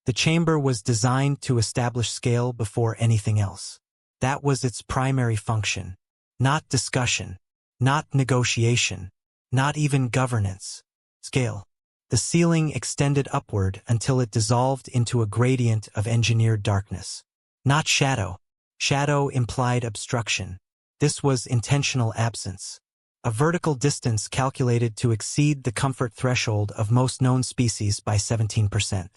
The chamber was designed to establish scale before anything else. That was its primary function. Not discussion, not negotiation, not even governance. Scale. The ceiling extended upward until it dissolved into a gradient of engineered darkness. Not shadow. Shadow implied obstruction. This was intentional absence. A vertical distance calculated to exceed the comfort threshold of most known species by 17%.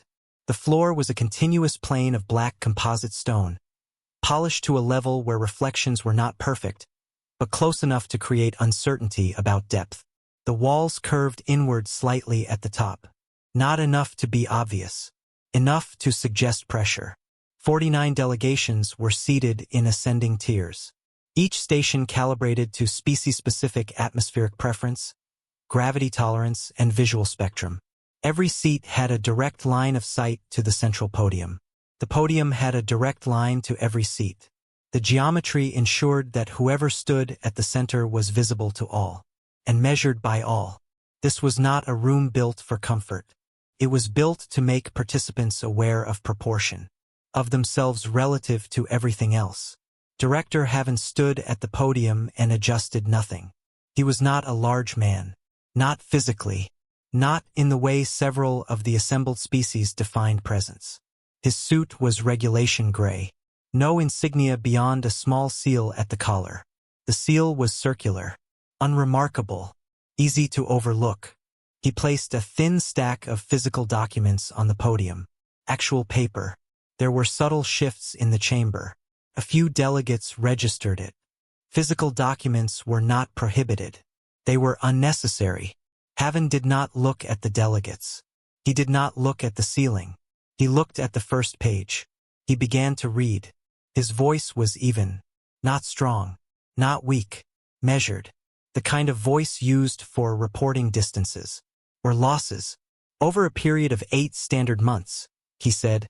The floor was a continuous plane of black composite stone, polished to a level where reflections were not perfect, but close enough to create uncertainty about depth. The walls curved inward slightly at the top. Not enough to be obvious. Enough to suggest pressure. 49 delegations were seated in ascending tiers. Each station calibrated to species-specific atmospheric preference, gravity tolerance, and visual spectrum. Every seat had a direct line of sight to the central podium. The podium had a direct line to every seat. The geometry ensured that whoever stood at the center was visible to all, and measured by all. This was not a room built for comfort. It was built to make participants aware of proportion, of themselves relative to everything else. Director Haven stood at the podium and adjusted nothing. He was not a large man. Not physically. Not in the way several of the assembled species defined presence. His suit was regulation gray. No insignia beyond a small seal at the collar. The seal was circular. Unremarkable. Easy to overlook. He placed a thin stack of physical documents on the podium. Actual paper. There were subtle shifts in the chamber. A few delegates registered it. Physical documents were not prohibited. They were unnecessary. Haven did not look at the delegates. He did not look at the ceiling. He looked at the first page. He began to read. His voice was even. Not strong. Not weak. Measured. The kind of voice used for reporting distances or losses. Over a period of 8 standard months, he said,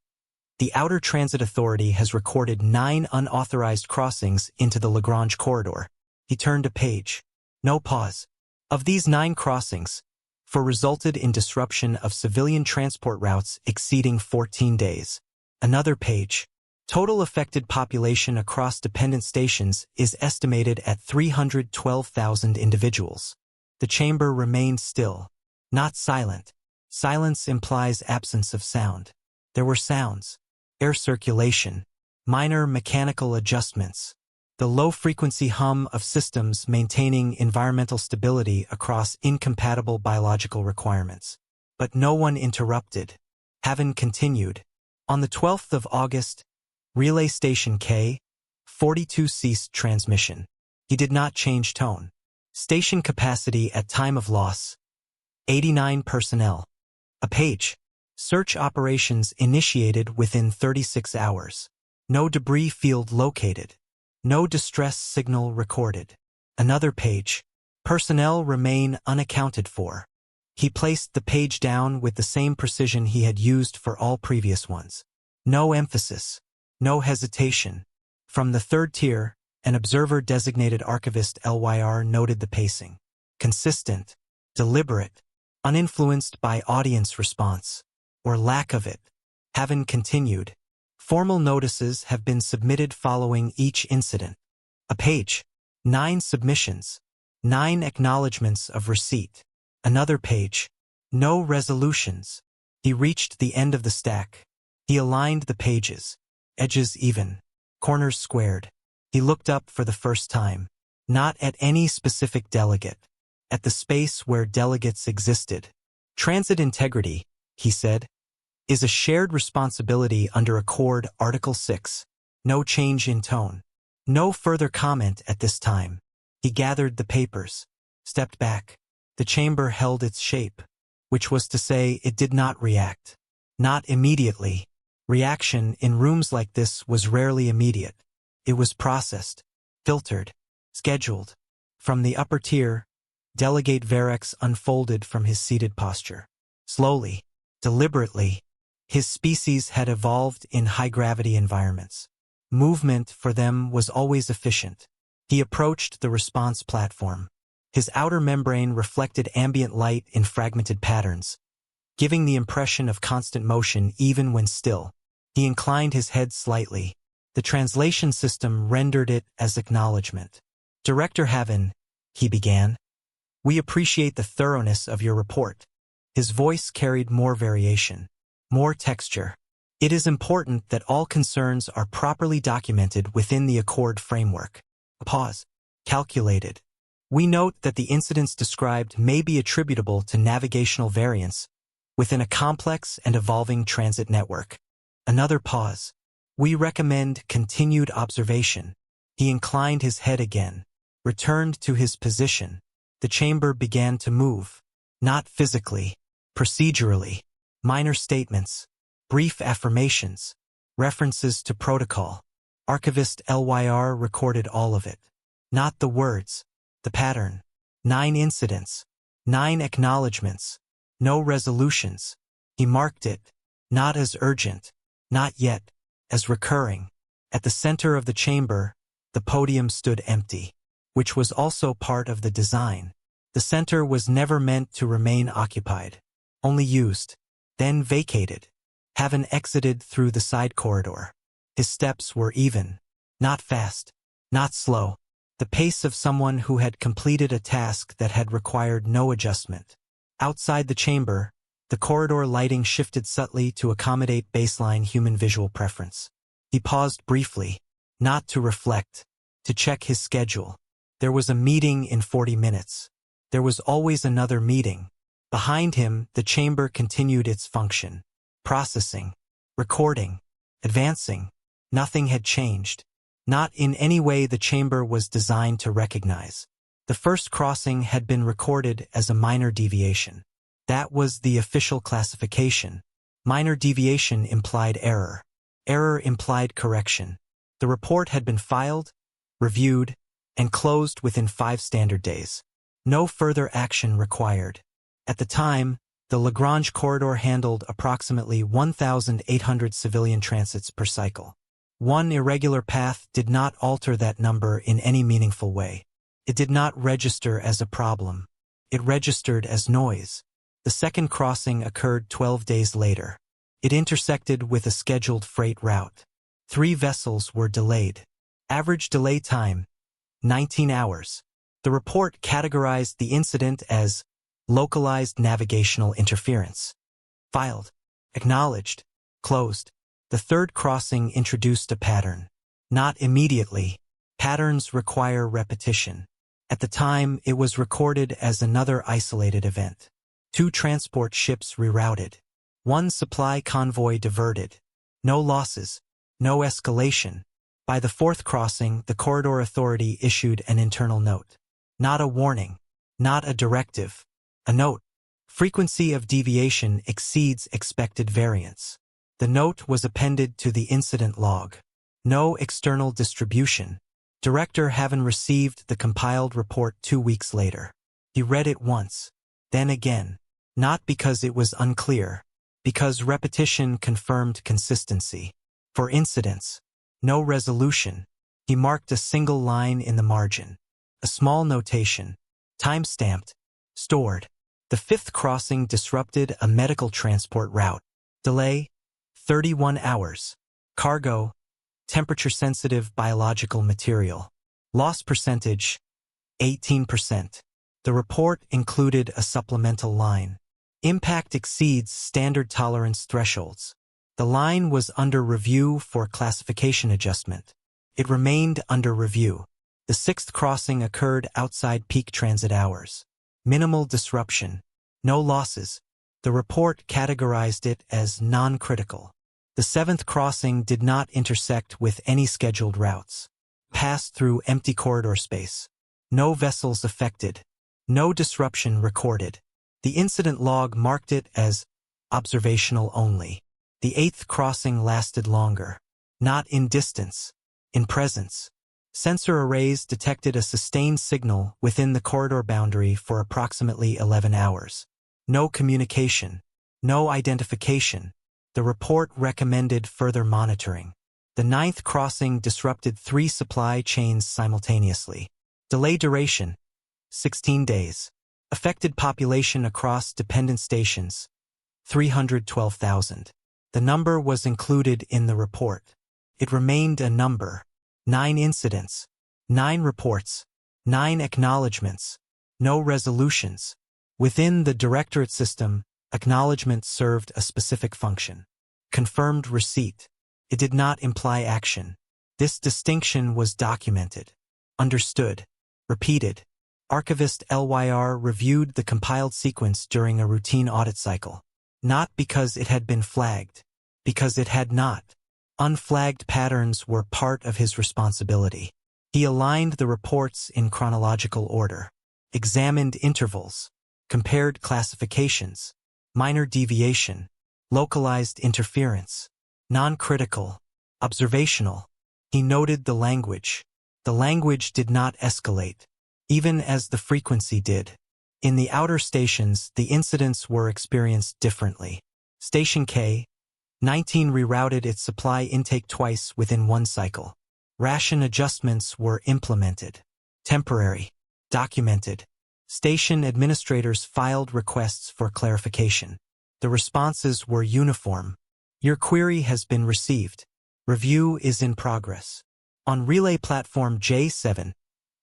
the Outer Transit Authority has recorded 9 unauthorized crossings into the Lagrange corridor. He turned a page. No pause. Of these 9 crossings, 4 resulted in disruption of civilian transport routes exceeding 14 days. Another page. Total affected population across dependent stations is estimated at 312,000 individuals. The chamber remained still. Not silent. Silence implies absence of sound. There were sounds. Air circulation, minor mechanical adjustments, the low-frequency hum of systems maintaining environmental stability across incompatible biological requirements. But no one interrupted. Haven continued. On the 12th of August, Relay Station K-42 ceased transmission. He did not change tone. Station capacity at time of loss, 89 personnel. A page. Search operations initiated within 36 hours. No debris field located. No distress signal recorded. Another page. Personnel remain unaccounted for. He placed the page down with the same precision he had used for all previous ones. No emphasis. No hesitation. From the 3rd tier, an observer-designated archivist LYR noted the pacing. Consistent. Deliberate. Uninfluenced by audience response. Or lack of it. Haven continued. Formal notices have been submitted following each incident. A page. 9 submissions. 9 acknowledgements of receipt. Another page. No resolutions. He reached the end of the stack. He aligned the pages. Edges even. Corners squared. He looked up for the first time. Not at any specific delegate. At the space where delegates existed. Transit integrity, he said, is a shared responsibility under Accord Article 6. No change in tone. No further comment at this time. He gathered the papers. Stepped back. The chamber held its shape, which was to say it did not react. Not immediately. Reaction in rooms like this was rarely immediate. It was processed, filtered, scheduled. From the upper tier, Delegate Varex unfolded from his seated posture. Slowly, deliberately, his species had evolved in high-gravity environments. Movement for them was always efficient. He approached the response platform. His outer membrane reflected ambient light in fragmented patterns, giving the impression of constant motion even when still. He inclined his head slightly. The translation system rendered it as acknowledgement. "Director Haven," he began. "We appreciate the thoroughness of your report." His voice carried more variation, more texture. "It is important that all concerns are properly documented within the Accord framework." A pause. "Calculated. We note that the incidents described may be attributable to navigational variance within a complex and evolving transit network." Another pause. "We recommend continued observation." He inclined his head again, returned to his position. The chamber began to move. Not physically, procedurally. Minor statements, brief affirmations, references to protocol. Archivist LYR recorded all of it. Not the words, the pattern. 9 incidents, 9 acknowledgements, no resolutions. He marked it, not as urgent, not yet, as recurring. At the center of the chamber, the podium stood empty, which was also part of the design. The center was never meant to remain occupied, only used, then vacated. Haven exited through the side corridor. His steps were even, not fast, not slow, the pace of someone who had completed a task that had required no adjustment. Outside the chamber, the corridor lighting shifted subtly to accommodate baseline human visual preference. He paused briefly, not to reflect, to check his schedule. There was a meeting in 40 minutes. There was always another meeting. Behind him, the chamber continued its function. Processing, recording, advancing. Nothing had changed. Not in any way the chamber was designed to recognize. The first crossing had been recorded as a minor deviation. That was the official classification. Minor deviation implied error. Error implied correction. The report had been filed, reviewed, and closed within 5 standard days. No further action required. At the time, the Lagrange corridor handled approximately 1,800 civilian transits per cycle. One irregular path did not alter that number in any meaningful way. It did not register as a problem. It registered as noise. The second crossing occurred 12 days later. It intersected with a scheduled freight route. 3 vessels were delayed. Average delay time, 19 hours. The report categorized the incident as localized navigational interference. Filed, acknowledged, closed. The third crossing introduced a pattern. Not immediately. Patterns require repetition. At the time, it was recorded as another isolated event. 2 transport ships rerouted. 1 supply convoy diverted. No losses. No escalation. By the 4th crossing, the corridor authority issued an internal note. Not a warning. Not a directive. A note. Frequency of deviation exceeds expected variance. The note was appended to the incident log. No external distribution. Director Haven received the compiled report 2 weeks later. He read it once, then again. Not because it was unclear, because repetition confirmed consistency. For incidents, no resolution. He marked a single line in the margin. A small notation. Time-stamped. Stored. The 5th crossing disrupted a medical transport route. Delay, 31 hours. Cargo, temperature-sensitive biological material. Loss percentage, 18%. The report included a supplemental line. Impact exceeds standard tolerance thresholds. The line was under review for classification adjustment. It remained under review. The 6th crossing occurred outside peak transit hours. Minimal disruption. No losses. The report categorized it as non-critical. The 7th crossing did not intersect with any scheduled routes. Passed through empty corridor space. No vessels affected. No disruption recorded. The incident log marked it as observational only. The 8th crossing lasted longer. Not in distance, in presence. Sensor arrays detected a sustained signal within the corridor boundary for approximately 11 hours. No communication. No identification. The report recommended further monitoring. The 9th crossing disrupted 3 supply chains simultaneously. Delay duration, 16 days. Affected population across dependent stations, 312,000. The number was included in the report. It remained a number. 9 incidents. 9 reports. 9 acknowledgements. No resolutions. Within the directorate system, acknowledgement served a specific function. Confirmed receipt. It did not imply action. This distinction was documented. Understood. Repeated. Archivist LYR reviewed the compiled sequence during a routine audit cycle. Not because it had been flagged. Because it had not. Unflagged patterns were part of his responsibility. He aligned the reports in chronological order. Examined intervals. Compared classifications. Minor deviation. Localized interference. Non-critical. Observational. He noted the language. The language did not escalate, even as the frequency did. In the outer stations, the incidents were experienced differently. Station K-19 rerouted its supply intake twice within one cycle. Ration adjustments were implemented. Temporary. Documented. Station administrators filed requests for clarification. The responses were uniform. Your query has been received. Review is in progress. On relay platform J7,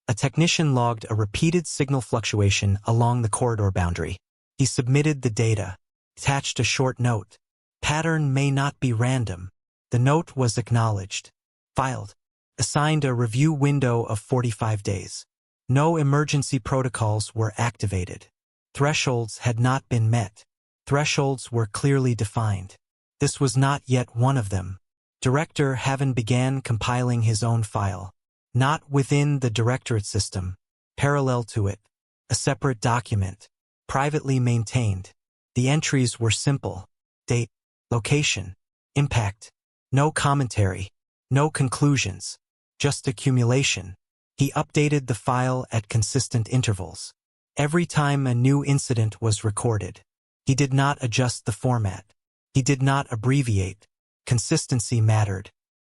a technician logged a repeated signal fluctuation along the corridor boundary. He submitted the data. Attached a short note. Pattern may not be random. The note was acknowledged. Filed. Assigned a review window of 45 days. No emergency protocols were activated. Thresholds had not been met. Thresholds were clearly defined. This was not yet one of them. Director Haven began compiling his own file. Not within the directorate system. Parallel to it. A separate document. Privately maintained. The entries were simple. Date. Location. Impact. No commentary. No conclusions. Just accumulation. He updated the file at consistent intervals. Every time a new incident was recorded. He did not adjust the format. He did not abbreviate. Consistency mattered.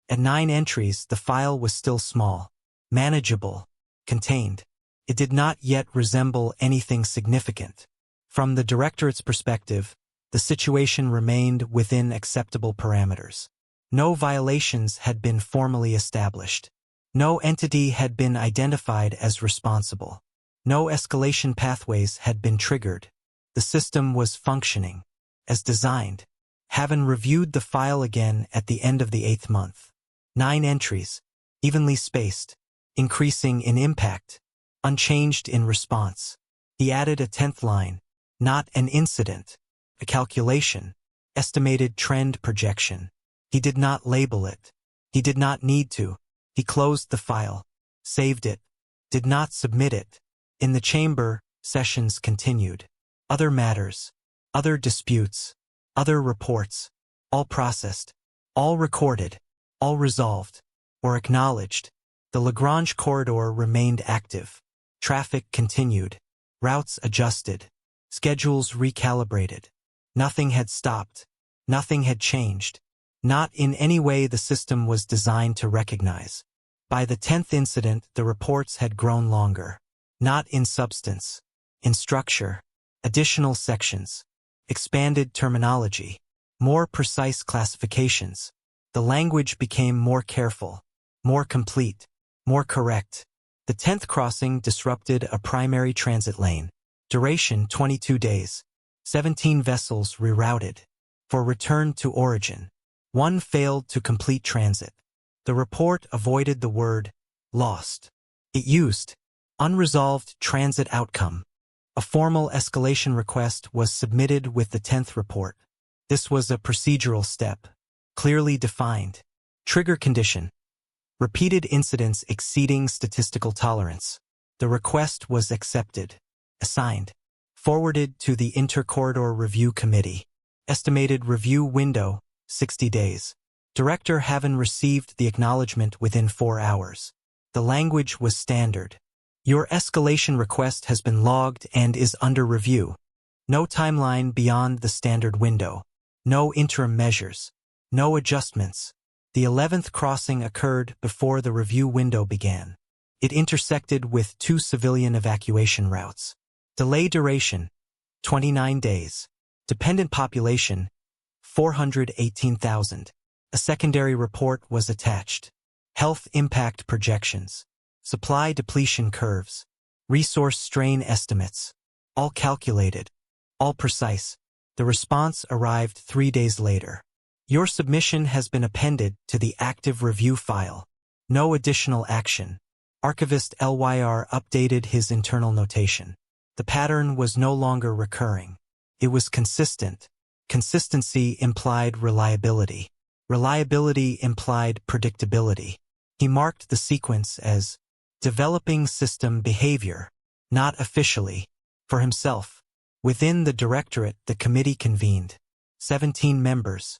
At 9 entries, the file was still small, manageable, contained. It did not yet resemble anything significant. From the directorate's perspective, the situation remained within acceptable parameters. No violations had been formally established. No entity had been identified as responsible. No escalation pathways had been triggered. The system was functioning as designed. Haven reviewed the file again at the end of the 8th month. 9 entries, evenly spaced, increasing in impact, unchanged in response. He added a 10th line, not an incident, a calculation, estimated trend projection. He did not label it. He did not need to. He closed the file, saved it, did not submit it. In the chamber, sessions continued. Other matters, other disputes, other reports, all processed, all recorded, all resolved, or acknowledged. The Lagrange corridor remained active. Traffic continued. Routes adjusted. Schedules recalibrated. Nothing had stopped. Nothing had changed. Not in any way the system was designed to recognize. By the 10th incident, the reports had grown longer. Not in substance. In structure. Additional sections. Expanded terminology. More precise classifications. The language became more careful. More complete. More correct. The 10th crossing disrupted a primary transit lane. Duration 22 days. 17 vessels rerouted. For return to origin. 1 failed to complete transit. The report avoided the word lost. It used unresolved transit outcome. A formal escalation request was submitted with the 10th report. This was a procedural step, clearly defined. Trigger condition. Repeated incidents exceeding statistical tolerance. The request was accepted. Assigned. Forwarded to the Intercorridor Review Committee. Estimated review window, 60 days. Director Haven received the acknowledgement within 4 hours. The language was standard. Your escalation request has been logged and is under review. No timeline beyond the standard window. No interim measures. No adjustments. The 11th crossing occurred before the review window began. It intersected with 2 civilian evacuation routes. Delay duration, 29 days. Dependent population, 418,000. A secondary report was attached. Health impact projections. Supply depletion curves. Resource strain estimates. All calculated. All precise. The response arrived 3 days later. Your submission has been appended to the active review file. No additional action. Archivist LYR updated his internal notation. The pattern was no longer recurring. It was consistent. Consistency implied reliability. Reliability implied predictability. He marked the sequence as developing system behavior, not officially, for himself. Within the directorate, the committee convened. 17 members.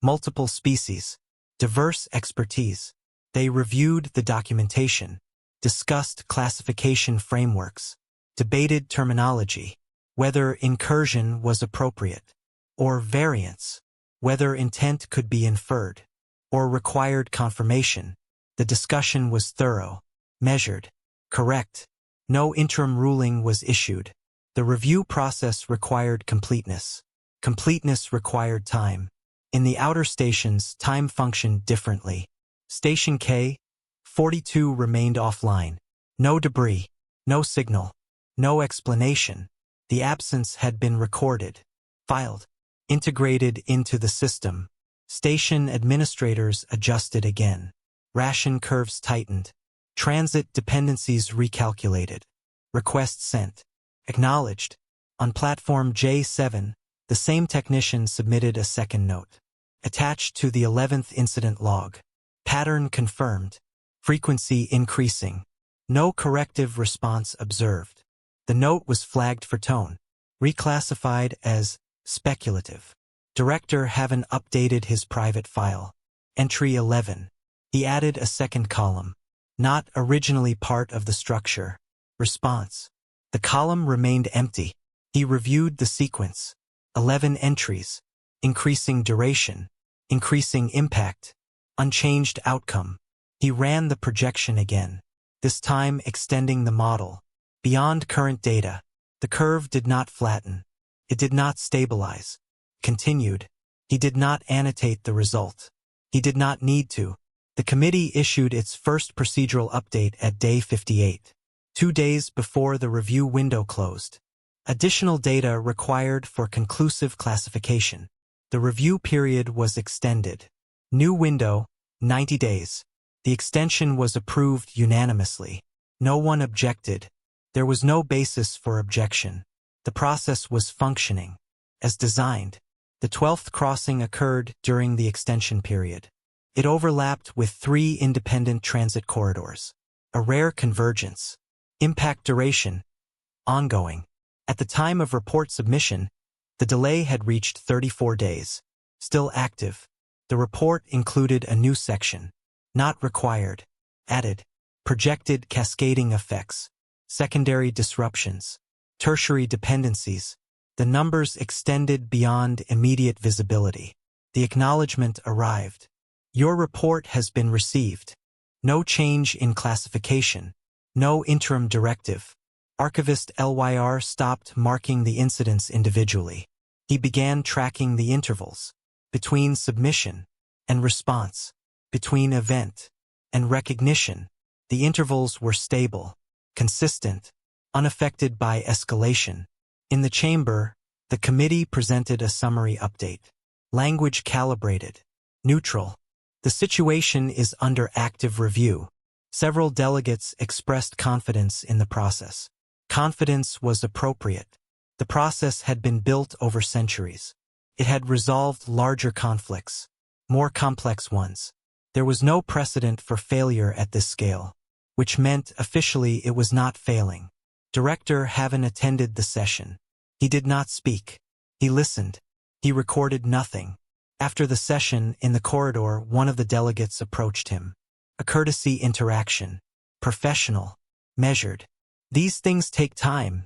Multiple species. Diverse expertise. They reviewed the documentation, discussed classification frameworks, debated terminology, whether incursion was appropriate, or variance, whether intent could be inferred, or required confirmation. The discussion was thorough, measured, correct. No interim ruling was issued. The review process required completeness. Completeness required time. In the outer stations, time functioned differently. Station K, 42 remained offline. No debris, no signal, no explanation. The absence had been recorded, filed, integrated into the system. Station administrators adjusted again. Ration curves tightened. Transit dependencies recalculated. Request sent. Acknowledged. On platform J7, the same technician submitted a second note. Attached to the 11th incident log. Pattern confirmed. Frequency increasing. No corrective response observed. The note was flagged for tone. Reclassified as speculative. Director haven't updated his private file. Entry 11. He added a second column. Not originally part of the structure. Response. The column remained empty. He reviewed the sequence. 11 entries. Increasing duration. Increasing impact. Unchanged outcome. He ran the projection again, this time extending the model. Beyond current data, the curve did not flatten. It did not stabilize. Continued. He did not annotate the result. He did not need to. The committee issued its first procedural update at day 58, 2 days before the review window closed. Additional data required for conclusive classification. The review period was extended. New window, 90 days. The extension was approved unanimously. No one objected. There was no basis for objection. The process was functioning as designed. The 12th crossing occurred during the extension period. It overlapped with 3 independent transit corridors. A rare convergence. Impact duration. Ongoing. At the time of report submission, the delay had reached 34 days. Still active. The report included a new section. Not required. Added. Projected cascading effects. Secondary disruptions. Tertiary dependencies. The numbers extended beyond immediate visibility. The acknowledgement arrived. Your report has been received. No change in classification. No interim directive. Archivist LYR stopped marking the incidents individually. He began tracking the intervals between submission and response, between event and recognition. The intervals were stable, consistent, unaffected by escalation. In the chamber, the committee presented a summary update. Language calibrated, neutral. The situation is under active review. Several delegates expressed confidence in the process. Confidence was appropriate. The process had been built over centuries. It had resolved larger conflicts, more complex ones. There was no precedent for failure at this scale, which meant officially it was not failing. Director Haven attended the session. He did not speak. He listened. He recorded nothing. After the session, in the corridor, one of the delegates approached him. A courtesy interaction. Professional. Measured. These things take time,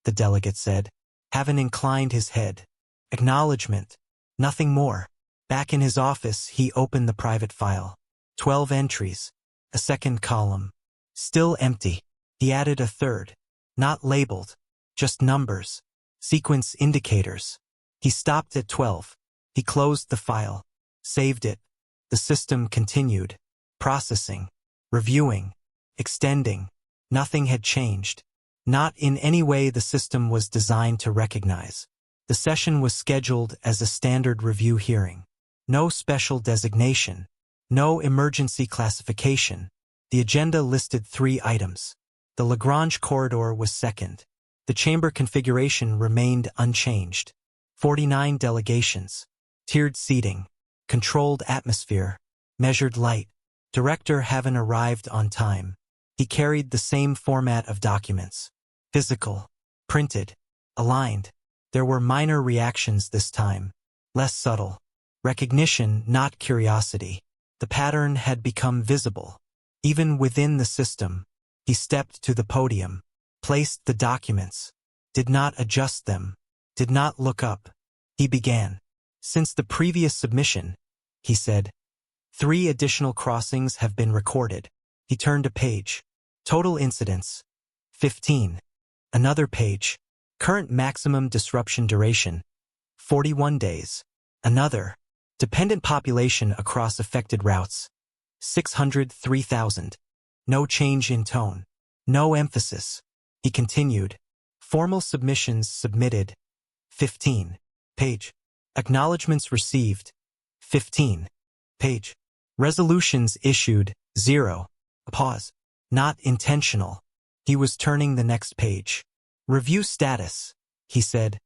the delegate said. Haven inclined his head. Acknowledgement. Nothing more. Back in his office, he opened the private file. 12 entries. A second column. Still empty. He added a third. Not labeled. Just numbers. Sequence indicators. He stopped at 12. He closed the file, saved it. The system continued. Processing, reviewing, extending. Nothing had changed. Not in any way the system was designed to recognize. The session was scheduled as a standard review hearing. No special designation. No emergency classification. The agenda listed 3 items. The Lagrange corridor was second. The chamber configuration remained unchanged. 49 delegations. Tiered seating. Controlled atmosphere. Measured light. Director Haven arrived on time. He carried the same format of documents. Physical. Printed. Aligned. There were minor reactions this time. Less subtle. Recognition, not curiosity. The pattern had become visible. Even within the system. He stepped to the podium. Placed the documents. Did not adjust them. Did not look up. He began. Since the previous submission, he said, 3 additional crossings have been recorded. He turned a page. Total incidents, 15. Another page. Current maximum disruption duration, 41 days. Another. Dependent population across affected routes, 603,000. No change in tone. No emphasis. He continued. Formal submissions submitted, 15. Page. Acknowledgements received, 15. Page. Resolutions issued, 0. A pause. Not intentional. He was turning the next page. Review status, he said.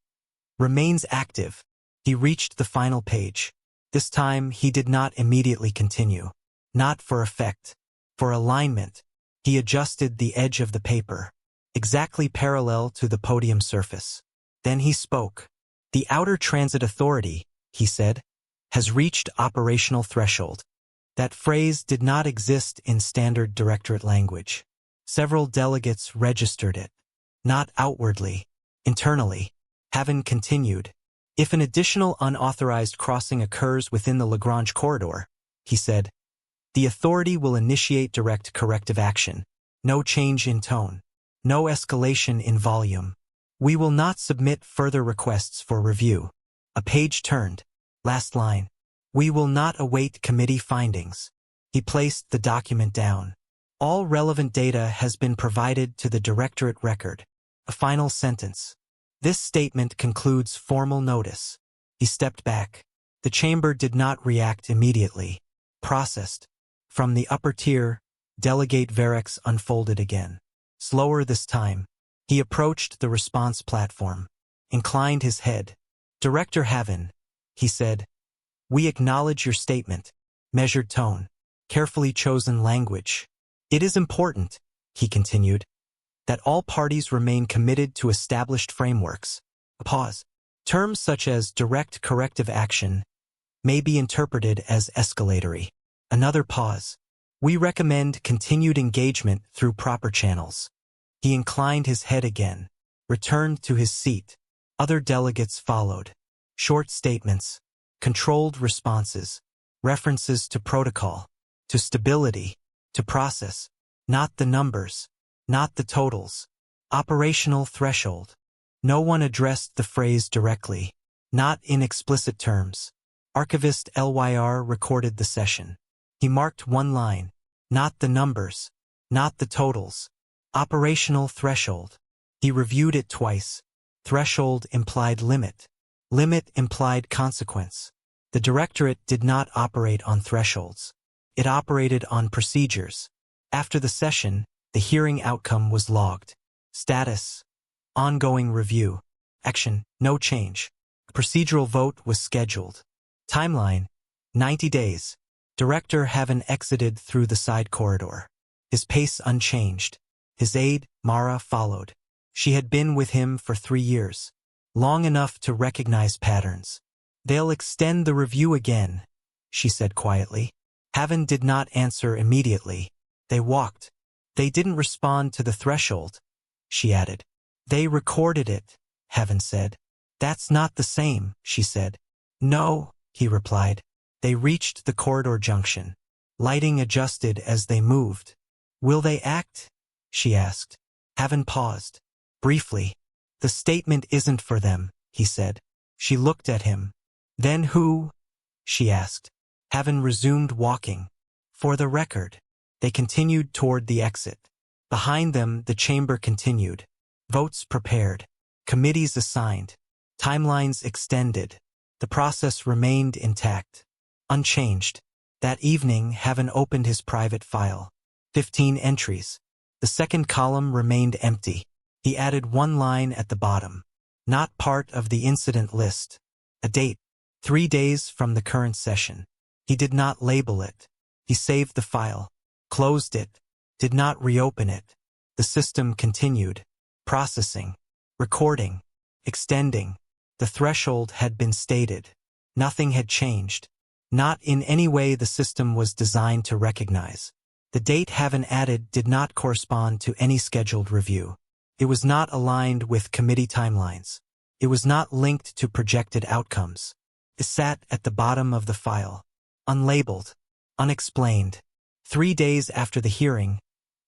Remains active. He reached the final page. This time he did not immediately continue. Not for effect. For alignment. He adjusted the edge of the paper. Exactly parallel to the podium surface. Then he spoke. The Outer Transit Authority, he said, has reached operational threshold. That phrase did not exist in standard directorate language. Several delegates registered it. Not outwardly. Internally. Haven continued. If an additional unauthorized crossing occurs within the Lagrange corridor, he said, the authority will initiate direct corrective action. No change in tone. No escalation in volume. We will not submit further requests for review. A page turned. Last line. We will not await committee findings. He placed the document down. All relevant data has been provided to the directorate record. A final sentence. This statement concludes formal notice. He stepped back. The chamber did not react immediately. Processed. From the upper tier, Delegate Verex unfolded again. Slower this time. He approached the response platform. Inclined his head. Director Haven, he said. We acknowledge your statement. Measured tone. Carefully chosen language. It is important, he continued, that all parties remain committed to established frameworks. A pause. Terms such as direct corrective action may be interpreted as escalatory. Another pause. We recommend continued engagement through proper channels. He inclined his head again, returned to his seat. Other delegates followed. Short statements, controlled responses, references to protocol, to stability, to process, not the numbers, not the totals. Operational threshold. No one addressed the phrase directly, not in explicit terms. Archivist LYR recorded the session. He marked one line, not the numbers, not the totals. Operational threshold. He reviewed it twice. Threshold implied limit. Limit implied consequence. The directorate did not operate on thresholds. It operated on procedures. After the session, the hearing outcome was logged. Status. Ongoing review. Action. No change. A procedural vote was scheduled. Timeline. 90 days. Director Haven exited through the side corridor. His pace unchanged. His aide, Mara, followed. She had been with him for 3 years. Long enough to recognize patterns. They'll extend the review again, she said quietly. Haven did not answer immediately. They walked. They didn't respond to the threshold, she added. They recorded it, Haven said. That's not the same, she said. No, he replied. They reached the corridor junction. Lighting adjusted as they moved. Will they act? She asked. Haven paused. Briefly. The statement isn't for them, he said. She looked at him. Then who? She asked. Haven resumed walking. For the record. They continued toward the exit. Behind them, the chamber continued. Votes prepared. Committees assigned. Timelines extended. The process remained intact. Unchanged. That evening, Haven opened his private file. 15 entries. The second column remained empty. He added one line at the bottom. Not part of the incident list. A date. 3 days from the current session. He did not label it. He saved the file. Closed it. Did not reopen it. The system continued. Processing. Recording. Extending. The threshold had been stated. Nothing had changed. Not in any way the system was designed to recognize. The date Haven added did not correspond to any scheduled review. It was not aligned with committee timelines. It was not linked to projected outcomes. It sat at the bottom of the file. Unlabeled. Unexplained. 3 days after the hearing,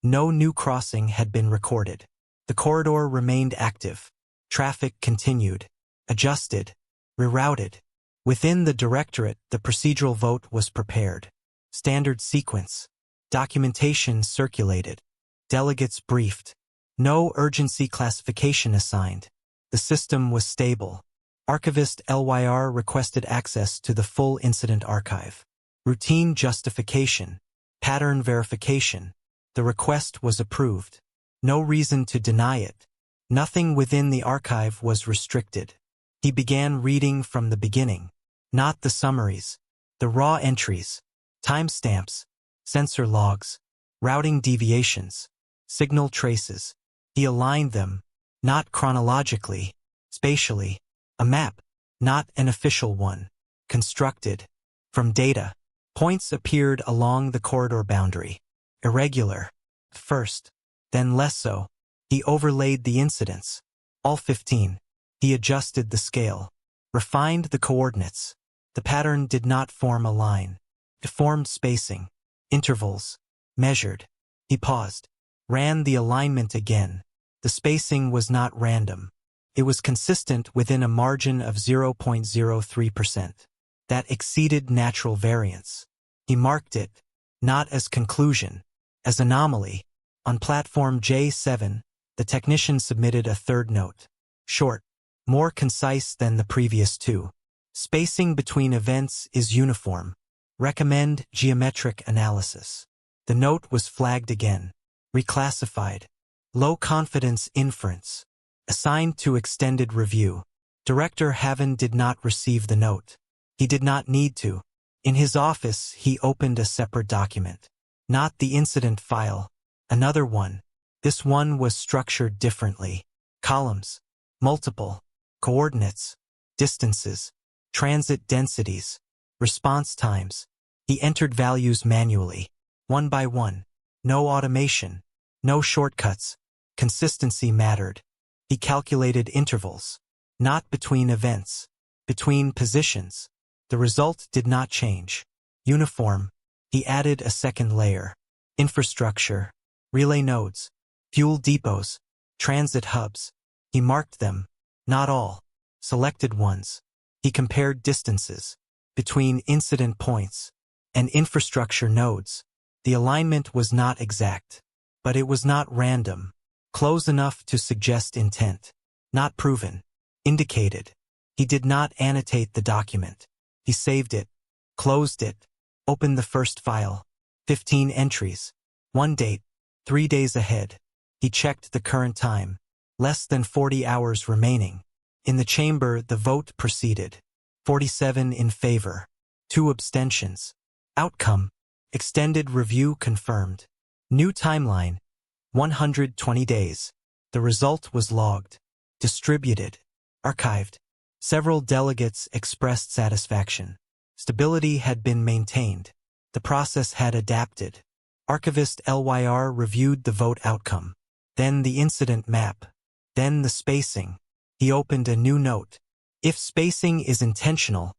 no new crossing had been recorded. The corridor remained active. Traffic continued. Adjusted. Rerouted. Within the directorate, the procedural vote was prepared. Standard sequence. Documentation circulated. Delegates briefed. No urgency classification assigned. The system was stable. Archivist LYR requested access to the full incident archive. Routine justification. Pattern verification. The request was approved. No reason to deny it. Nothing within the archive was restricted. He began reading from the beginning. Not the summaries. The raw entries. Timestamps. Sensor logs. Routing deviations. Signal traces. He aligned them. Not chronologically. Spatially. A map. Not an official one. Constructed. From data. Points appeared along the corridor boundary. Irregular. First. Then less so. He overlaid the incidents. All 15. He adjusted the scale. Refined the coordinates. The pattern did not form a line. It formed spacing. Intervals. Measured. He paused. Ran the alignment again. The spacing was not random. It was consistent within a margin of 0.03%. That exceeded natural variance. He marked it, not as conclusion, as anomaly. On platform J7, the technician submitted a third note. Short. More concise than the previous two. Spacing between events is uniform. Recommend geometric analysis. The note was flagged again. Reclassified. Low confidence inference. Assigned to extended review. Director Haven did not receive the note. He did not need to. In his office, he opened a separate document. Not the incident file. Another one. This one was structured differently. Columns. Multiple. Coordinates. Distances. Transit densities. Response times. He entered values manually. One by one. No automation. No shortcuts. Consistency mattered. He calculated intervals. Not between events. Between positions. The result did not change. Uniform. He added a second layer. Infrastructure. Relay nodes. Fuel depots. Transit hubs. He marked them. Not all. Selected ones. He compared distances. Between incident points. And infrastructure nodes. The alignment was not exact. But it was not random. Close enough to suggest intent. Not proven. Indicated. He did not annotate the document. He saved it. Closed it. Opened the first file. 15 entries. One date. 3 days ahead. He checked the current time. Less than 40 hours remaining. In the chamber, the vote proceeded. 47 in favor. 2 abstentions. Outcome. Extended review confirmed. New timeline. 120 days. The result was logged. Distributed. Archived. Several delegates expressed satisfaction. Stability had been maintained. The process had adapted. Archivist LYR reviewed the vote outcome. Then the incident map. Then the spacing. He opened a new note. If spacing is intentional,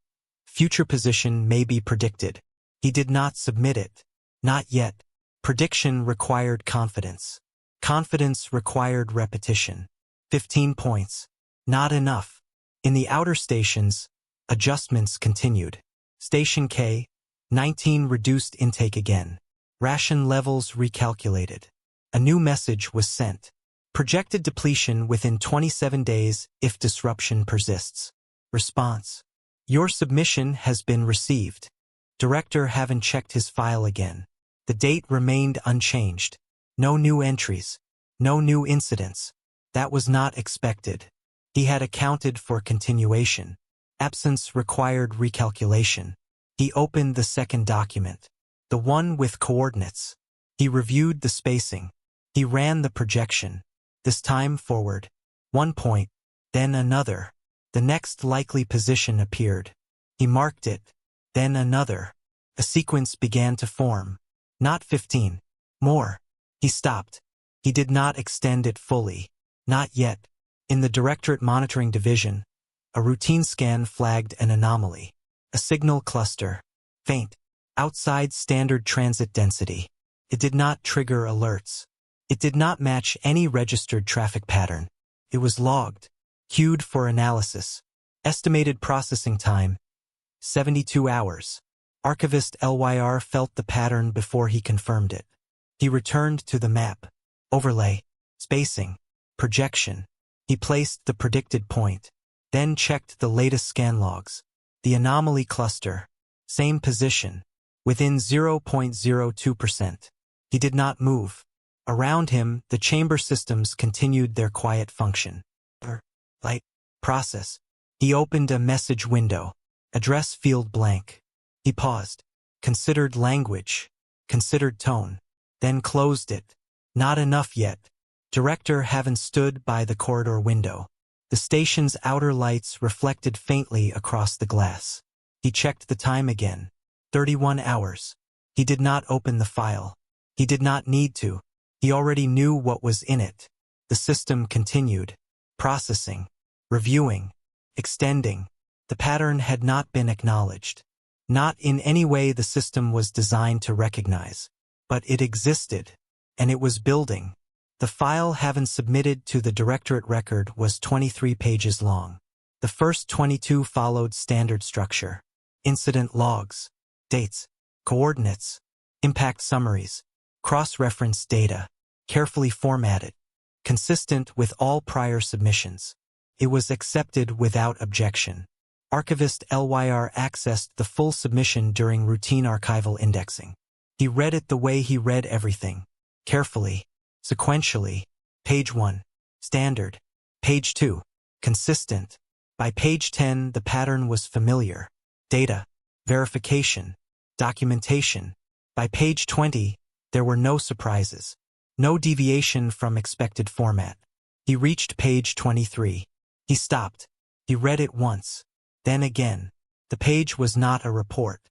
future position may be predicted. He did not submit it. Not yet. Prediction required confidence. Confidence required repetition. 15 points. Not enough. In the outer stations, adjustments continued. Station K, 19 reduced intake again. Ration levels recalculated. A new message was sent. Projected depletion within 27 days if disruption persists. Response: your submission has been received. Director haven't checked his file again. The date remained unchanged. No new entries. No new incidents. That was not expected. He had accounted for continuation. Absence required recalculation. He opened the second document, the one with coordinates. He reviewed the spacing. He ran the projection. This time forward. 1 point, then another. The next likely position appeared. He marked it, then another. A sequence began to form. Not 15. More. He stopped. He did not extend it fully. Not yet. In the Directorate Monitoring Division, a routine scan flagged an anomaly. A signal cluster. Faint. Outside standard transit density. It did not trigger alerts. It did not match any registered traffic pattern. It was logged. Queued for analysis. Estimated processing time: 72 hours. Archivist LYR felt the pattern before he confirmed it. He returned to the map. Overlay. Spacing. Projection. He placed the predicted point. Then checked the latest scan logs. The anomaly cluster. Same position. Within 0.02%. He did not move. Around him, the chamber systems continued their quiet function. Light. Process. He opened a message window. Address field blank. He paused. Considered language. Considered tone. Then closed it. Not enough yet. Director haven't stood by the corridor window. The station's outer lights reflected faintly across the glass. He checked the time again. 31 hours. He did not open the file. He did not need to. He already knew what was in it. The system continued. Processing. Reviewing. Extending. The pattern had not been acknowledged. Not in any way the system was designed to recognize. But it existed. And it was building. The file haven't submitted to the Directorate record was 23 pages long. The first 22 followed standard structure. Incident logs. Dates. Coordinates. Impact summaries. Cross-reference data. Carefully formatted. Consistent with all prior submissions. It was accepted without objection. Archivist LYR accessed the full submission during routine archival indexing. He read it the way he read everything. Carefully. Sequentially. Page 1. Standard. Page 2. Consistent. By page 10, the pattern was familiar. Data. Verification. Documentation. By page 20, there were no surprises. No deviation from expected format. He reached page 23. He stopped. He read it once. Then again. The page was not a report.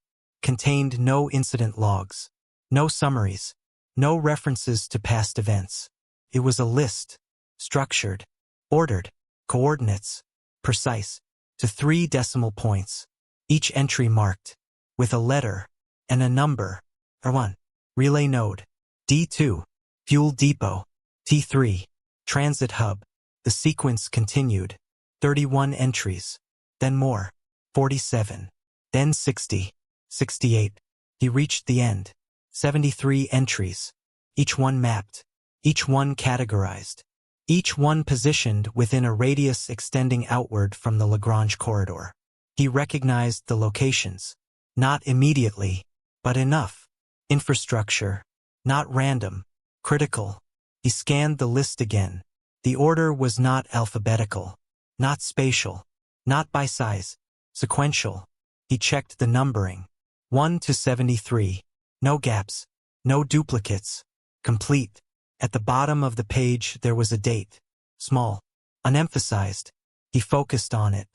Contained no incident logs. No summaries. No references to past events. It was a list. Structured. Ordered. Coordinates. Precise. To 3 decimal points. Each entry marked. With a letter. And a number. R1. Relay node. D2. Fuel depot. T3. Transit hub. The sequence continued. 31 entries. Then more. 47. Then 60. 68. He reached the end. 73 entries. Each one mapped. Each one categorized. Each one positioned within a radius extending outward from the Lagrange corridor. He recognized the locations. Not immediately, but enough. Infrastructure. Not random. Critical. He scanned the list again. The order was not alphabetical. Not spatial. Not by size. Sequential. He checked the numbering. 1 to 73. No gaps. No duplicates. Complete. At the bottom of the page there was a date. Small. Unemphasized. He focused on it.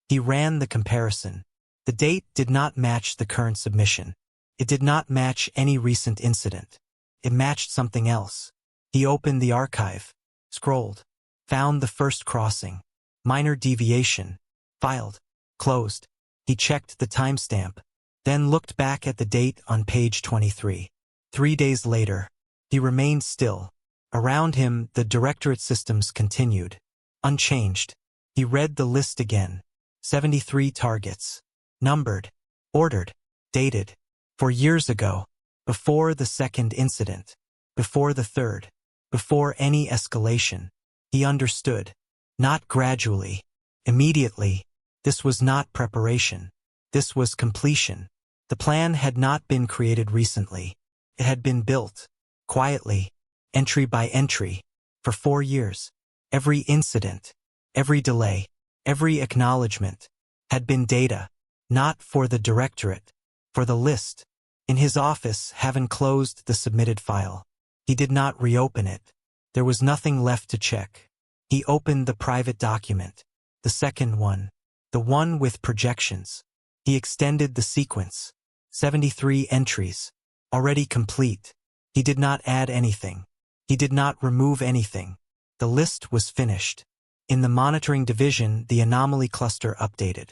He ran the comparison. The date did not match the current submission. It did not match any recent incident. It matched something else. He opened the archive. Scrolled. Found the first crossing. Minor deviation. Filed. Closed. He checked the timestamp. Then looked back at the date on page 23. 3 days later. He remained still. Around him, the Directorate systems continued. Unchanged. He read the list again. 73 targets. Numbered. Ordered. Dated. 4 years ago. Before the second incident. Before the third. Before any escalation. He understood. Not gradually. Immediately. This was not preparation. This was completion. The plan had not been created recently. It had been built. Quietly. Entry by entry. For 4 years. Every incident. Every delay. Every acknowledgement. Had been data. Not for the directorate. For the list. In his office, having closed the submitted file. He did not reopen it. There was nothing left to check. He opened the private document. The second one. The one with projections. He extended the sequence. 73 entries. Already complete. He did not add anything. He did not remove anything. The list was finished. In the monitoring division, the anomaly cluster updated.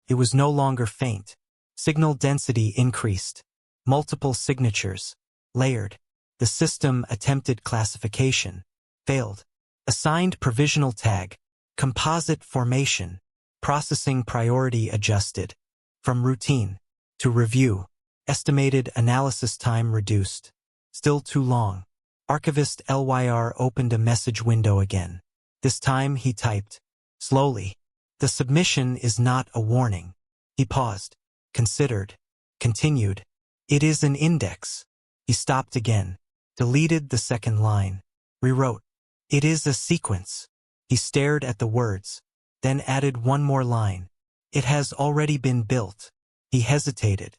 It was no longer faint. Signal density increased. Multiple signatures. Layered. The system attempted classification. Failed. Assigned provisional tag. Composite formation. Processing priority adjusted. From routine to review. Estimated analysis time reduced. Still too long. Archivist LYR opened a message window again. This time he typed. Slowly. The submission is not a warning. He paused. Considered. Continued. It is an index. He stopped again. Deleted the second line. Rewrote. It is a sequence. He stared at the words. Then added one more line. It has already been built. He hesitated.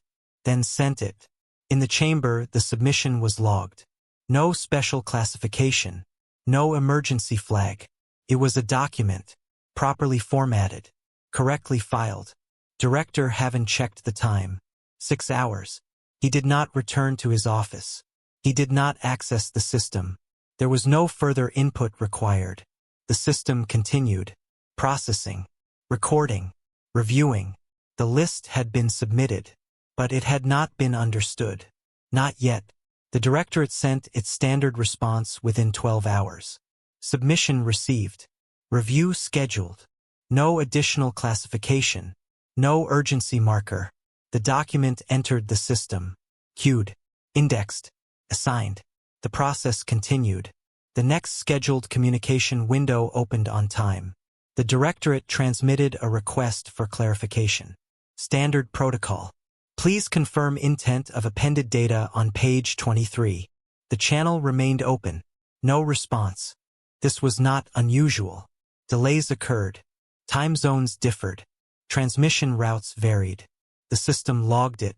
Then sent it. In the chamber, the submission was logged. No special classification. No emergency flag. It was a document. Properly formatted. Correctly filed. Director haven't checked the time. 6 hours. He did not return to his office. He did not access the system. There was no further input required. The system continued. Processing. Recording. Reviewing. The list had been submitted. But it had not been understood. Not yet. The directorate sent its standard response within 12 hours. Submission received. Review scheduled. No additional classification. No urgency marker. The document entered the system. Queued. Indexed. Assigned. The process continued. The next scheduled communication window opened on time. The directorate transmitted a request for clarification. Standard protocol. Please confirm intent of appended data on page 23. The channel remained open. No response. This was not unusual. Delays occurred. Time zones differed. Transmission routes varied. The system logged it.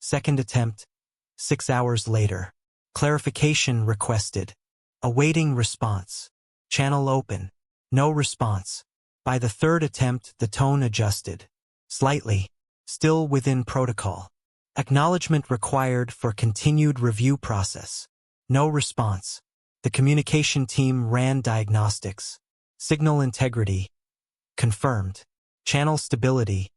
Second attempt. 6 hours later. Clarification requested. Awaiting response. Channel open. No response. By the third attempt, the tone adjusted. Slightly. Still within protocol. Acknowledgement required for continued review process. No response. The communication team ran diagnostics. Signal integrity. Confirmed. Channel stability.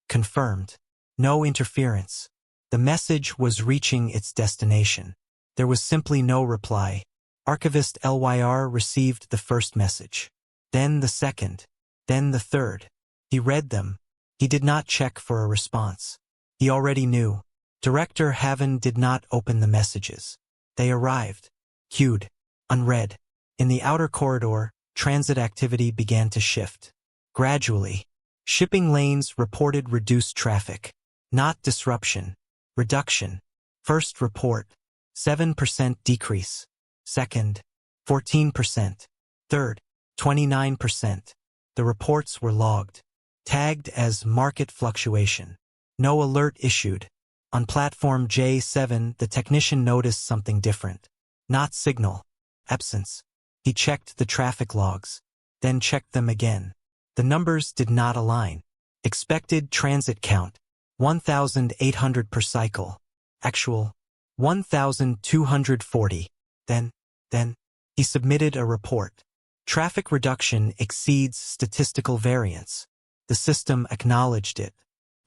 Confirmed. No interference. The message was reaching its destination. There was simply no reply. Archivist LYR received the first message. Then the second. Then the third. He read them. He did not check for a response. He already knew. Director Haven did not open the messages. They arrived. Queued. Unread. In the outer corridor, transit activity began to shift. Gradually. Shipping lanes reported reduced traffic. Not disruption. Reduction. First report. 7% decrease. Second. 14%. Third. 29%. The reports were logged. Tagged as market fluctuation. No alert issued. On platform J7, the technician noticed something different. Not signal. Absence. He checked the traffic logs. Then checked them again. The numbers did not align. Expected transit count. 1,800 per cycle. Actual. 1,240. Then, he submitted a report. Traffic reduction exceeds statistical variance. The system acknowledged it.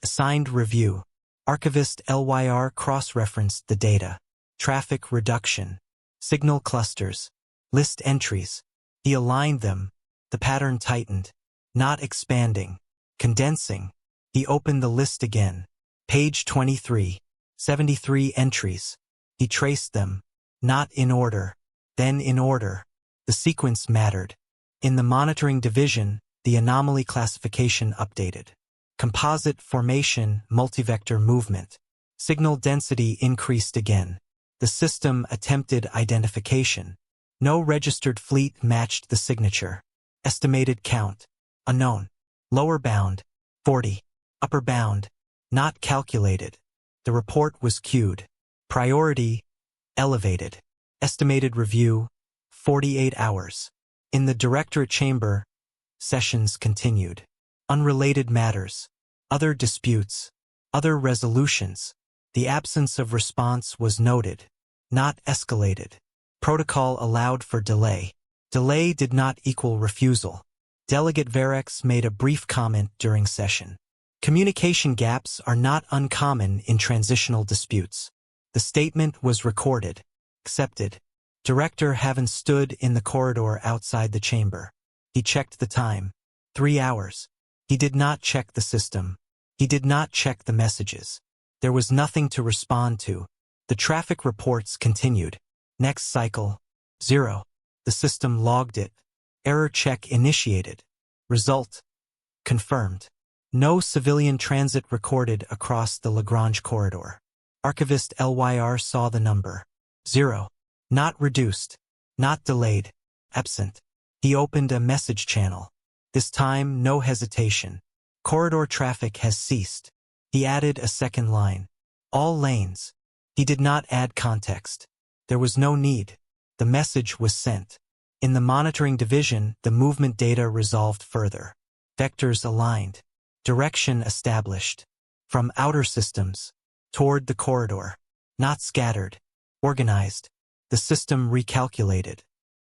Assigned review. Archivist LYR cross-referenced the data. Traffic reduction. Signal clusters. List entries. He aligned them. The pattern tightened. Not expanding. Condensing. He opened the list again. Page 23. 73 entries. He traced them. Not in order. Then in order. The sequence mattered. In the monitoring division, the anomaly classification updated. Composite formation, multivector movement. Signal density increased again. The system attempted identification. No registered fleet matched the signature. Estimated count. Unknown. Lower bound. 40. Upper bound. Not calculated. The report was queued. Priority. Elevated. Estimated review. 48 hours. In the directorate chamber, sessions continued. Unrelated matters. Other disputes. Other resolutions. The absence of response was noted. Not escalated. Protocol allowed for delay. Delay did not equal refusal. Delegate Varex made a brief comment during session. Communication gaps are not uncommon in transitional disputes. The statement was recorded. Accepted. Director Haven stood in the corridor outside the chamber. He checked the time. 3 hours. He did not check the system. He did not check the messages. There was nothing to respond to. The traffic reports continued. Next cycle. 0. The system logged it. Error check initiated. Result. Confirmed. No civilian transit recorded across the Lagrange corridor. Archivist LYR saw the number. 0. Not reduced. Not delayed. Absent. He opened a message channel. This time, no hesitation. Corridor traffic has ceased. He added a second line. All lanes. He did not add context. There was no need. The message was sent. In the monitoring division, the movement data resolved further. Vectors aligned. Direction established. From outer systems. Toward the corridor. Not scattered. Organized. The system recalculated.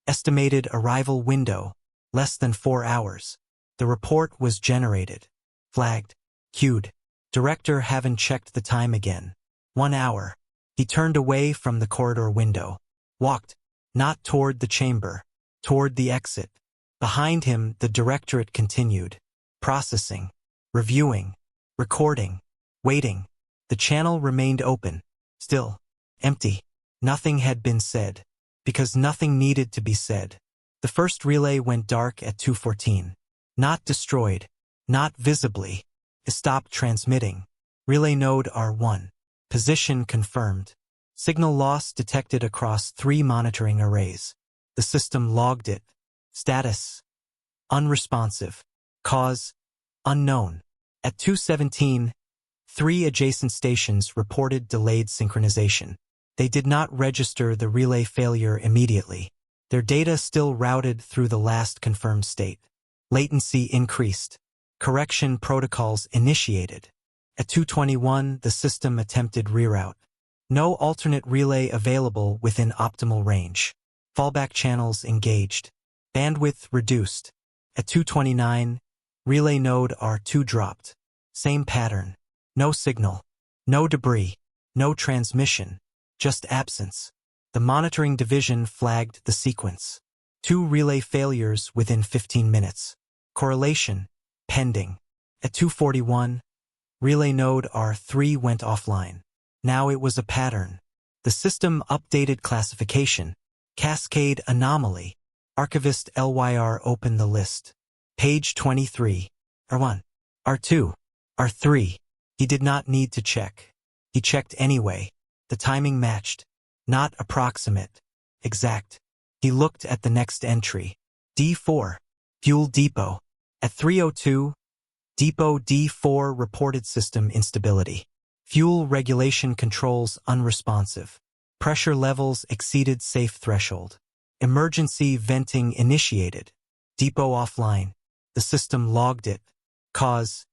Estimated arrival window. Less than 4 hours. The report was generated. Flagged. Queued. Director Haven checked the time again. 1 hour. He turned away from the corridor window. Walked. Not toward the chamber. Toward the exit. Behind him, the directorate continued. Processing. Reviewing. Recording. Waiting. The channel remained open. Still. Empty. Nothing had been said. Because nothing needed to be said. The first relay went dark at 2:14. Not destroyed. Not visibly. Stopped transmitting. Relay node R1. Position confirmed. Signal loss detected across 3 monitoring arrays. The system logged it. Status. Unresponsive. Cause. Unknown. At 2:17, 3 adjacent stations reported delayed synchronization. They did not register the relay failure immediately. Their data still routed through the last confirmed state. Latency increased. Correction protocols initiated. At 2:21, the system attempted reroute. No alternate relay available within optimal range. Fallback channels engaged. Bandwidth reduced. At 2:29, relay node R2 dropped. Same pattern. No signal. No debris. No transmission. Just absence. The monitoring division flagged the sequence. 2 relay failures within 15 minutes. Correlation. Pending. At 2:41, relay node R3 went offline. Now it was a pattern. The system updated classification. Cascade anomaly. Archivist LYR opened the list. Page 23. R1. R2. R3. He did not need to check. He checked anyway. The timing matched. Not approximate. Exact. He looked at the next entry. D4. Fuel depot. At 3:02, depot D4 reported system instability. Fuel regulation controls unresponsive. Pressure levels exceeded safe threshold. Emergency venting initiated. Depot offline. The system logged it. Cause.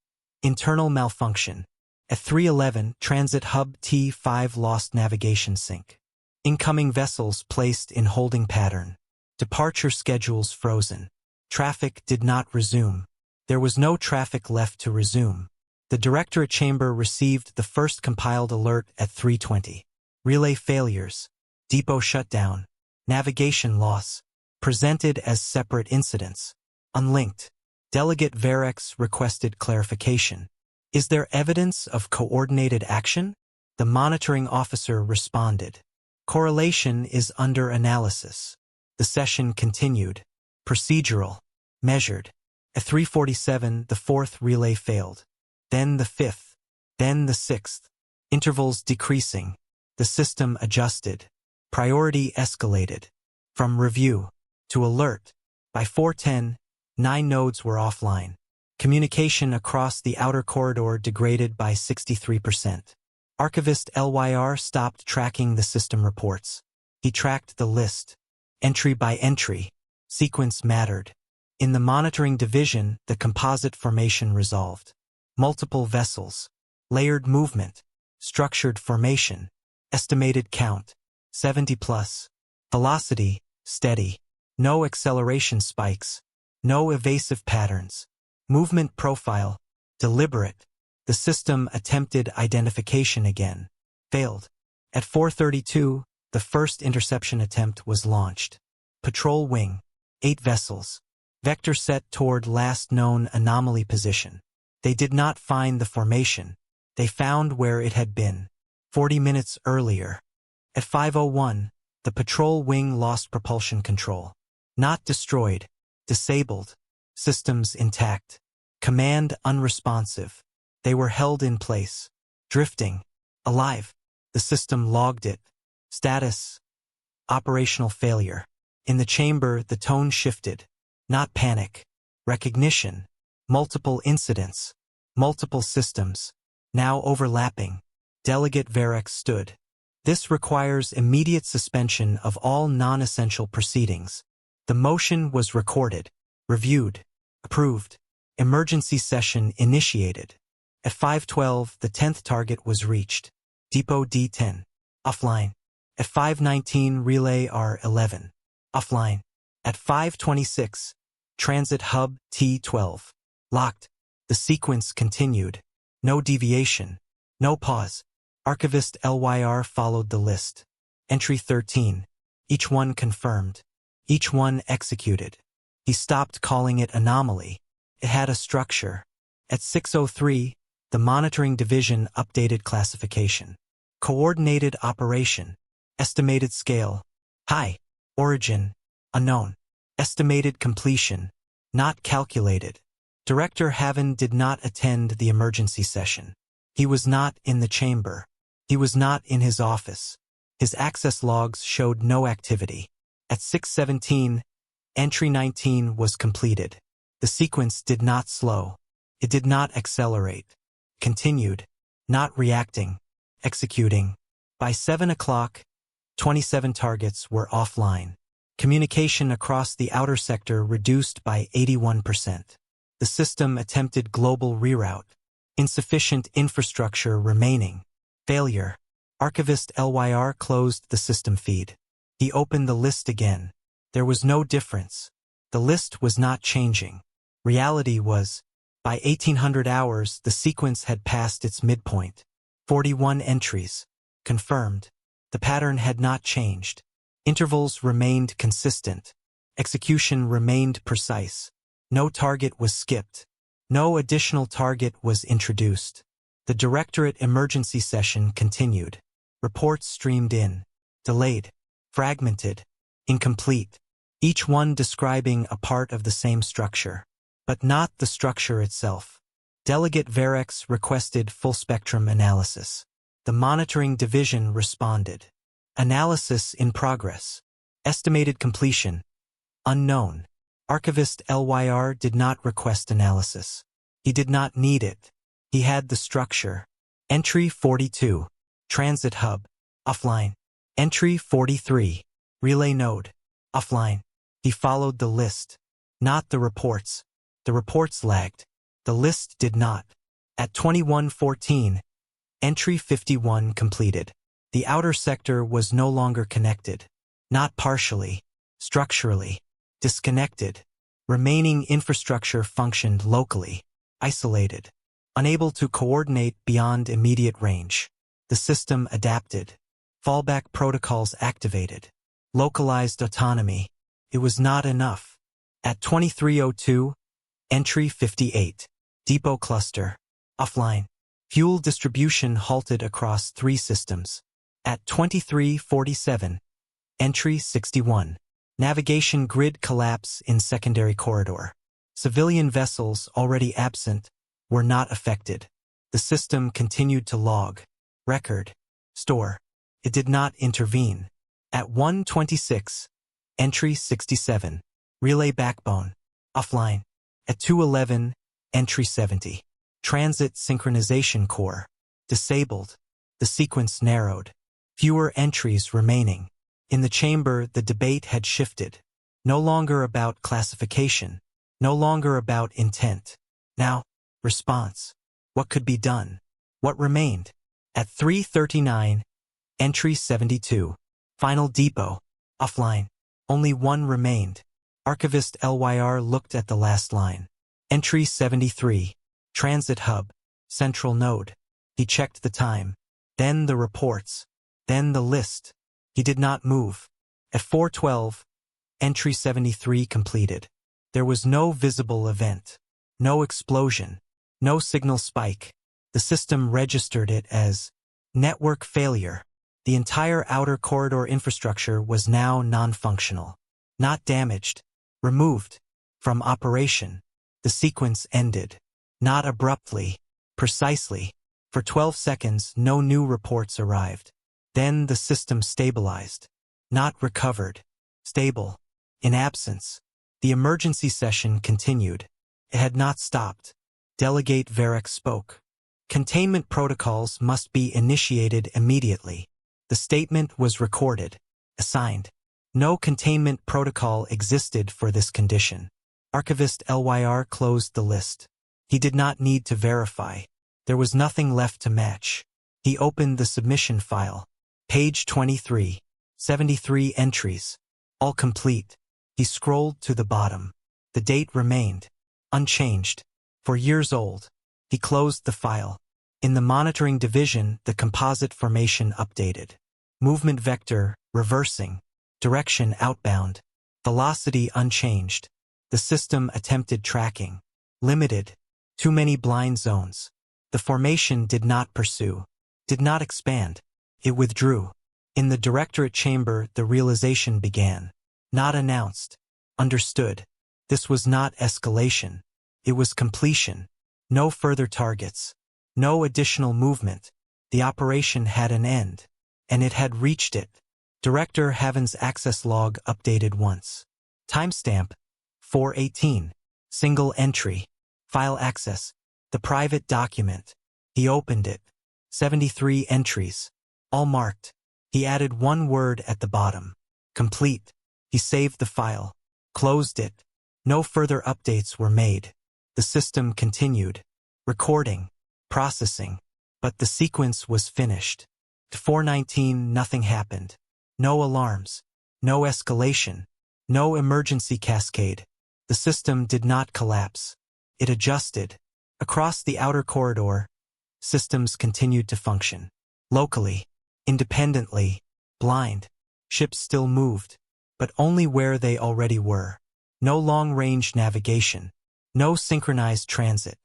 Internal malfunction. At 3:11, Transit Hub T5 lost navigation sync. Incoming vessels placed in holding pattern. Departure schedules frozen. Traffic did not resume. There was no traffic left to resume. The directorate chamber received the first compiled alert at 3:20. Relay failures. Depot shutdown. Navigation loss. Presented as separate incidents. Unlinked. Delegate Varex requested clarification. Is there evidence of coordinated action? The monitoring officer responded. Correlation is under analysis. The session continued. Procedural. Measured. At 3:47, the fourth relay failed. Then the fifth. Then the sixth. Intervals decreasing. The system adjusted. Priority escalated. From review to alert. By 4:10, 9 nodes were offline. Communication across the outer corridor degraded by 63%. Archivist LYR stopped tracking the system reports. He tracked the list. Entry by entry. Sequence mattered. In the monitoring division, the composite formation resolved. Multiple vessels. Layered movement. Structured formation. Estimated count. 70 plus. Velocity, steady. No acceleration spikes. No evasive patterns. Movement profile, deliberate. The system attempted identification again. Failed. At 4:32, the first interception attempt was launched. Patrol wing. 8 vessels. Vector set toward last known anomaly position. They did not find the formation. They found where it had been. 40 minutes earlier. At 5:01, the patrol wing lost propulsion control. Not destroyed. Disabled. Systems intact. Command unresponsive. They were held in place. Drifting. Alive. The system logged it. Status. Operational failure. In the chamber, the tone shifted. Not panic. Recognition. Multiple incidents. Multiple systems. Now overlapping. Delegate Varex stood. This requires immediate suspension of all non-essential proceedings. The motion was recorded. Reviewed. Approved. Emergency session initiated. At 5:12, the 10th target was reached. Depot D10. Offline. At 5:19, Relay R11. Offline. At 5:26, Transit Hub T12. Locked. The sequence continued. No deviation. No pause. Archivist LYR followed the list. Entry 13. Each one confirmed. Each one executed. He stopped calling it anomaly. It had a structure. At 6:03, the monitoring division updated classification. Coordinated operation. Estimated scale. High. Origin. Unknown. Estimated completion. Not calculated. Director Haven did not attend the emergency session. He was not in the chamber. He was not in his office. His access logs showed no activity. At 6:17, Entry 19 was completed. The sequence did not slow. It did not accelerate. Continued. Not reacting. Executing. By 7 o'clock, 27 targets were offline. Communication across the outer sector reduced by 81%. The system attempted global reroute. Insufficient infrastructure remaining. Failure. Archivist LYR closed the system feed. He opened the list again. There was no difference. The list was not changing. Reality was, by 1800 hours, the sequence had passed its midpoint. 41 entries. Confirmed. The pattern had not changed. Intervals remained consistent. Execution remained precise. No target was skipped. No additional target was introduced. The Directorate emergency session continued. Reports streamed in. Delayed. Fragmented. Incomplete. Each one describing a part of the same structure. But not the structure itself. Delegate Varex requested full-spectrum analysis. The monitoring division responded. Analysis in progress. Estimated completion. Unknown. Archivist LYR did not request analysis. He did not need it. He had the structure. Entry 42. Transit Hub. Offline. Entry 43. Relay Node. Offline. He followed the list. Not the reports. The reports lagged. The list did not. At 21:14, Entry 51 completed. The outer sector was no longer connected. Not partially. Structurally. Disconnected. Remaining infrastructure functioned locally. Isolated. Unable to coordinate beyond immediate range. The system adapted. Fallback protocols activated. Localized autonomy. It was not enough. At 23:02, Entry 58. Depot cluster. Offline. Fuel distribution halted across 3 systems. At 23:47. Entry 61. Navigation grid collapse in secondary corridor. Civilian vessels already absent were not affected. The system continued to log, record, store. It did not intervene. At 1:26. Entry 67. Relay backbone. Offline. At 2:11. Entry 70. Transit synchronization core. Disabled. The sequence narrowed. Fewer entries remaining. In the chamber, the debate had shifted. No longer about classification. No longer about intent. Now, response. What could be done? What remained? At 3:39. Entry 72. Final depot. Offline. Only one remained. Archivist LYR looked at the last line. Entry 73. Transit hub. Central node. He checked the time. Then the reports. Then the list. He did not move. At 4:12. Entry 73 completed. There was no visible event. No explosion. No signal spike. The system registered it as network failure. The entire outer corridor infrastructure was now non-functional. Not damaged. Removed. From operation. The sequence ended. Not abruptly. Precisely. For 12 seconds, no new reports arrived. Then the system stabilized. Not recovered. Stable. In absence. The emergency session continued. It had not stopped. Delegate Varric spoke. Containment protocols must be initiated immediately. The statement was recorded. Assigned. No containment protocol existed for this condition. Archivist LYR closed the list. He did not need to verify. There was nothing left to match. He opened the submission file. Page 23. 73 entries. All complete. He scrolled to the bottom. The date remained. Unchanged. 4 years old. He closed the file. In the monitoring division, the composite formation updated. Movement vector, reversing. Direction outbound. Velocity unchanged. The system attempted tracking. Limited. Too many blind zones. The formation did not pursue. Did not expand. It withdrew. In the directorate chamber, the realization began. Not announced. Understood. This was not escalation. It was completion. No further targets. No additional movement. The operation had an end. And it had reached it. Director Haven's access log updated once. Timestamp. 4:18. Single entry. File access. The private document. He opened it. 73 entries. All marked. He added one word at the bottom. Complete. He saved the file. Closed it. No further updates were made. The system continued. Recording. Processing. But the sequence was finished. To 4:19 nothing happened. No alarms. No escalation. No emergency cascade. The system did not collapse. It adjusted. Across the outer corridor, systems continued to function. Locally. Independently. Blind. Ships still moved. But only where they already were. No long-range navigation. No synchronized transit.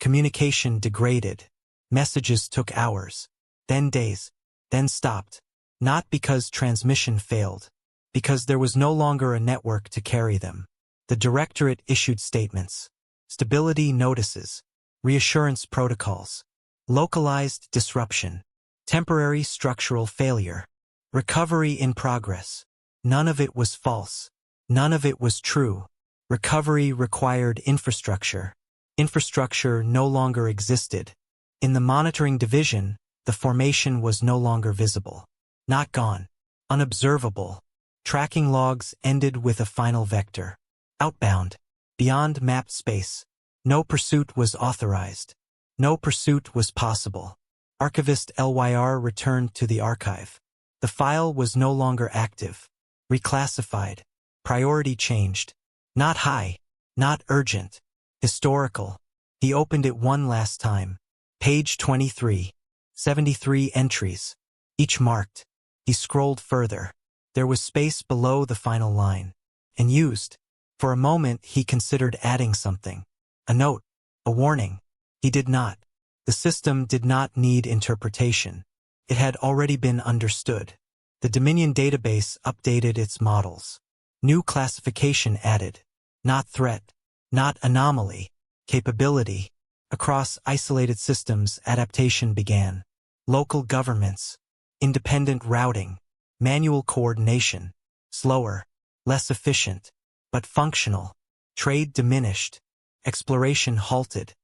Communication degraded. Messages took hours. Then days. Then stopped. Not because transmission failed. Because there was no longer a network to carry them. The directorate issued statements. Stability notices. Reassurance protocols. Localized disruption. Temporary structural failure. Recovery in progress. None of it was false. None of it was true. Recovery required infrastructure. Infrastructure no longer existed. In the monitoring division, the formation was no longer visible. Not gone. Unobservable. Tracking logs ended with a final vector. Outbound. Beyond mapped space. No pursuit was authorized. No pursuit was possible. Archivist LYR returned to the archive. The file was no longer active. Reclassified. Priority changed. Not high. Not urgent. Historical. He opened it one last time. Page 23. 73 entries. Each marked. He scrolled further. There was space below the final line. And used. For a moment he considered adding something. A note, a warning. He did not. The system did not need interpretation. It had already been understood. The Dominion database updated its models. New classification added. Not threat, not anomaly, capability. Across isolated systems, adaptation began. Local governments, independent routing, manual coordination, slower, less efficient, but functional. Trade diminished. Exploration halted.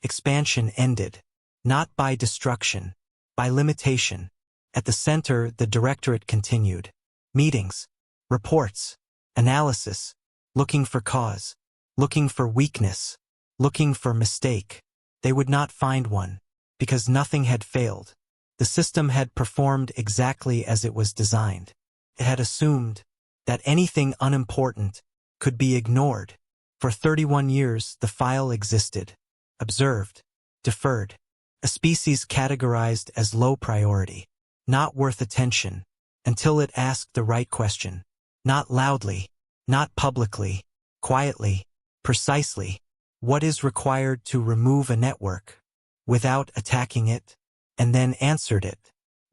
Expansion ended. Not by destruction, by limitation. At the center, the directorate continued. Meetings, reports, analysis, looking for cause, looking for weakness, looking for mistake. They would not find one, because nothing had failed. The system had performed exactly as it was designed. It had assumed that anything unimportant could be ignored. For 31 years, the file existed, observed, deferred. A species categorized as low priority, not worth attention, until it asked the right question. Not loudly, not publicly, quietly, precisely. What is required to remove a network without attacking it? And then answered it.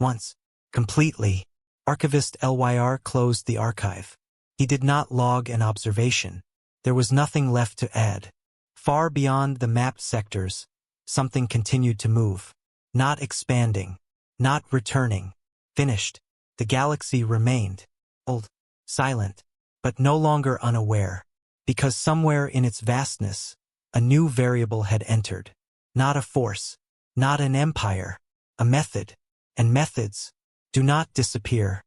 Once. Completely. Archivist LYR closed the archive. He did not log an observation. There was nothing left to add. Far beyond the mapped sectors, something continued to move. Not expanding. Not returning. Finished. The galaxy remained. Old. Silent. But no longer unaware. Because somewhere in its vastness, a new variable had entered. Not a force. Not an empire. A method. And methods do not disappear.